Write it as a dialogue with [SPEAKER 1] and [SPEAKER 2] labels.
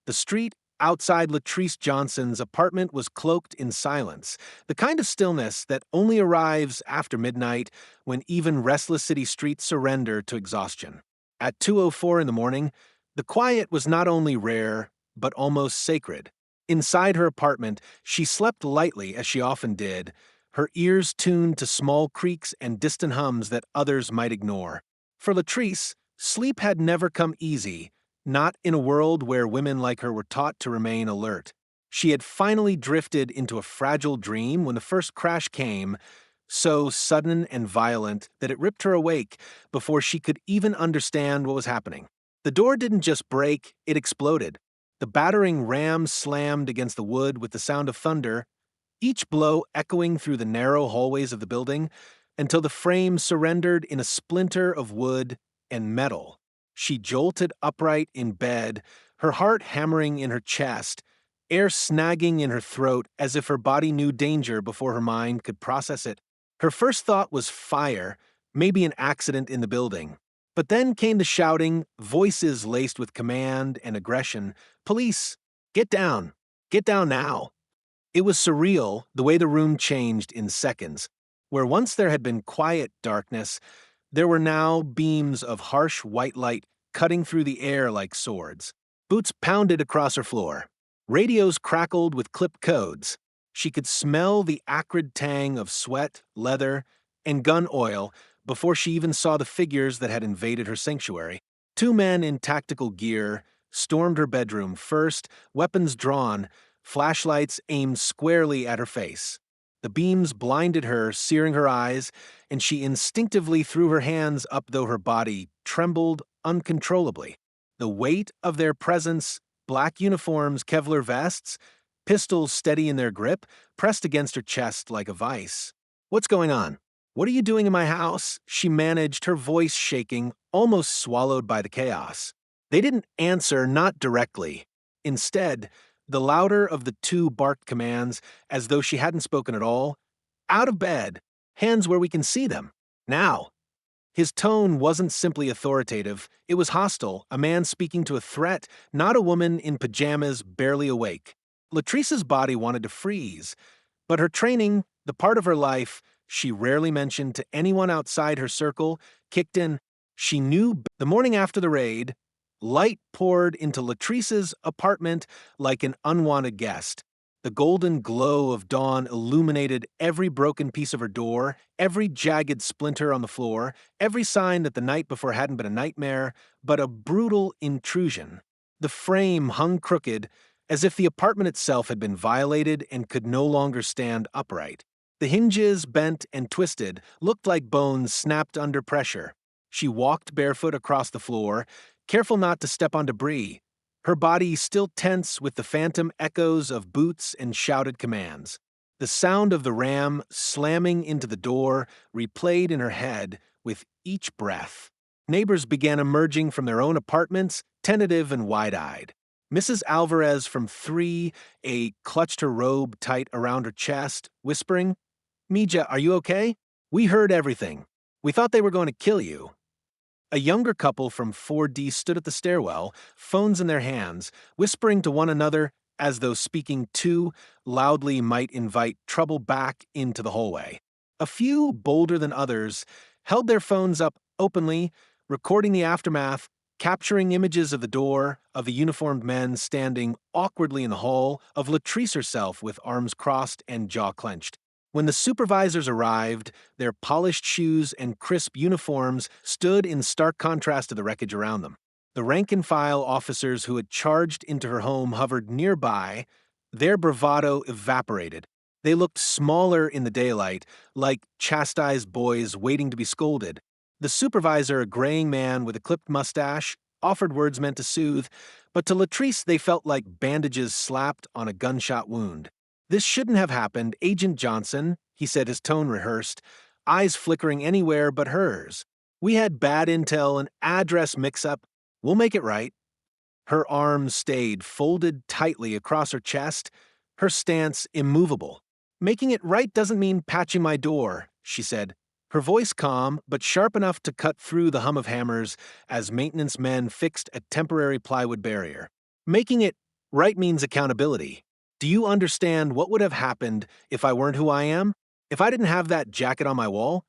[SPEAKER 1] The street outside Latrice Johnson's apartment was cloaked in silence, the kind of stillness that only arrives after midnight when even restless city streets surrender to exhaustion. At 2:04 in the morning, the quiet was not only rare, but almost sacred. Inside her apartment, she slept lightly as she often did, her ears tuned to small creaks and distant hums that others might ignore. For Latrice, sleep had never come easy, not in a world where women like her were taught to remain alert. She had finally drifted into a fragile dream when the first crash came, so sudden and violent that it ripped her awake before she could even understand what was happening. The door didn't just break, it exploded. The battering ram slammed against the wood with the sound of thunder, each blow echoing through the narrow hallways of the building until the frame surrendered in a splinter of wood and metal. She jolted upright in bed, her heart hammering in her chest, air snagging in her throat as if her body knew danger before her mind could process it. Her first thought was fire, maybe an accident in the building. But then came the shouting, voices laced with command and aggression. Police! Get down! Get down now! It was surreal, the way the room changed in seconds. Where once there had been quiet darkness, there were now beams of harsh white light cutting through the air like swords. Boots pounded across her floor. Radios crackled with clipped codes. She could smell the acrid tang of sweat, leather, and gun oil before she even saw the figures that had invaded her sanctuary. Two men in tactical gear stormed her bedroom first, weapons drawn, flashlights aimed squarely at her face. The beams blinded her, searing her eyes, and she instinctively threw her hands up though her body trembled uncontrollably. The weight of their presence, black uniforms, Kevlar vests, pistols steady in their grip, pressed against her chest like a vice. "What's going on? What are you doing in my house?" she managed, her voice shaking, almost swallowed by the chaos. They didn't answer, not directly. Instead, the louder of the two barked commands, as though she hadn't spoken at all. "Out of bed! Hands where we can see them! Now!" His tone wasn't simply authoritative, it was hostile, a man speaking to a threat, not a woman in pajamas barely awake. Latrice's body wanted to freeze, but her training, the part of her life she rarely mentioned to anyone outside her circle, kicked in. She knew the morning after the raid, light poured into Latrice's apartment like an unwanted guest. The golden glow of dawn illuminated every broken piece of her door, every jagged splinter on the floor, every sign that the night before hadn't been a nightmare, but a brutal intrusion. The frame hung crooked, as if the apartment itself had been violated and could no longer stand upright. The hinges, bent and twisted, looked like bones snapped under pressure. She walked barefoot across the floor, careful not to step on debris, her body still tense with the phantom echoes of boots and shouted commands. The sound of the ram slamming into the door replayed in her head with each breath. Neighbors began emerging from their own apartments, tentative and wide-eyed. Mrs. Alvarez from 3A clutched her robe tight around her chest, whispering, "Mija, are you okay? We heard everything. We thought they were going to kill you." A younger couple from 4D stood at the stairwell, phones in their hands, whispering to one another as though speaking too loudly might invite trouble back into the hallway. A few, bolder than others, held their phones up openly, recording the aftermath, capturing images of the door, of the uniformed men standing awkwardly in the hall, of Latrice herself with arms crossed and jaw clenched. When the supervisors arrived, their polished shoes and crisp uniforms stood in stark contrast to the wreckage around them. The rank-and-file officers who had charged into her home hovered nearby, their bravado evaporated. They looked smaller in the daylight, like chastised boys waiting to be scolded. The supervisor, a graying man with a clipped mustache, offered words meant to soothe, but to Latrice they felt like bandages slapped on a gunshot wound. "This shouldn't have happened, Agent Johnson," he said, his tone rehearsed, eyes flickering anywhere but hers. "We had bad intel, an address mix-up. We'll make it right." Her arms stayed folded tightly across her chest, her stance immovable. "Making it right doesn't mean patching my door," she said, her voice calm but sharp enough to cut through the hum of hammers as maintenance men fixed a temporary plywood barrier. "Making it Right means accountability. Do you understand what would have happened if I weren't who I am? If I didn't have that jacket on my wall?